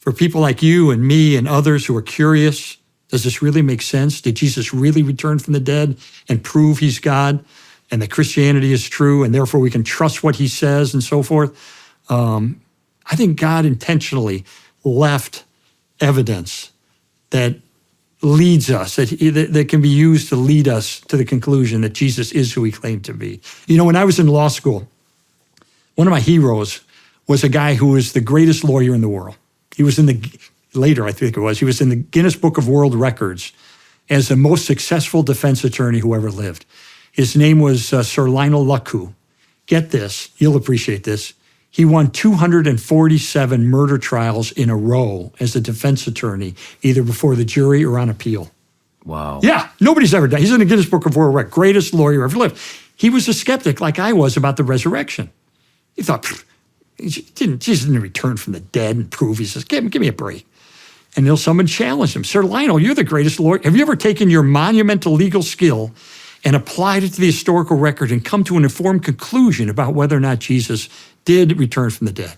for people like you and me and others who are curious, does this really make sense? Did Jesus really return from the dead and prove he's God and that Christianity is true and therefore we can trust what he says and so forth? I think God intentionally left evidence that leads us, that can be used to lead us to the conclusion that Jesus is who he claimed to be. You know, when I was in law school, one of my heroes was a guy who was the greatest lawyer in the world. He was later I think it was, he was in the Guinness Book of World Records as the most successful defense attorney who ever lived. His name was Sir Lionel Luckhoo. Get this, you'll appreciate this. He won 247 murder trials in a row as a defense attorney, either before the jury or on appeal. Wow. Yeah, nobody's ever done. He's in the Guinness Book of World Records, greatest lawyer ever lived. He was a skeptic like I was about the resurrection. He thought, Jesus didn't return from the dead and prove. He says, give me a break. And someone challenged him. Sir Lionel, you're the greatest lawyer. Have you ever taken your monumental legal skill and applied it to the historical record and come to an informed conclusion about whether or not Jesus did return from the dead?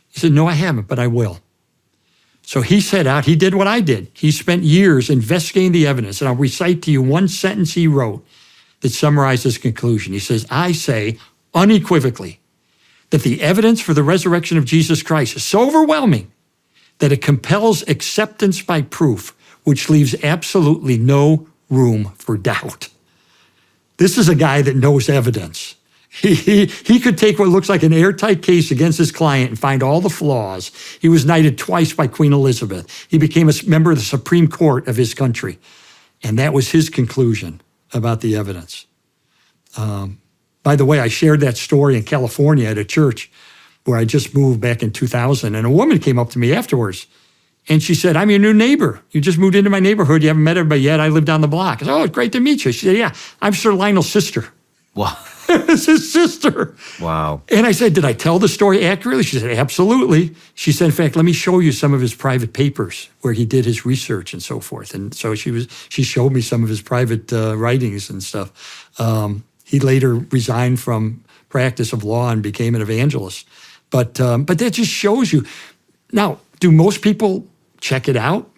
He said, no, I haven't, but I will. So he set out, he did what I did. He spent years investigating the evidence, and I'll recite to you one sentence he wrote that summarized his conclusion. He says, I say unequivocally that the evidence for the resurrection of Jesus Christ is so overwhelming that it compels acceptance by proof, which leaves absolutely no room for doubt. This is a guy that knows evidence. He could take what looks like an airtight case against his client and find all the flaws. He was knighted twice by Queen Elizabeth. He became a member of the Supreme Court of his country. And that was his conclusion about the evidence. By the way, I shared that story in California at a church where I just moved back in 2000. And a woman came up to me afterwards and she said, I'm your new neighbor. You just moved into my neighborhood. You haven't met everybody yet. I live down the block. I said, oh, it's great to meet you. She said, yeah, I'm Sir Lionel's sister. Wow. It's his sister. Wow. And I said, did I tell the story accurately? She said, absolutely. She said, in fact, let me show you some of his private papers where he did his research and so forth. And so she showed me some of his private writings and stuff. He later resigned from practice of law and became an evangelist. But that just shows you. Now, do most people check it out?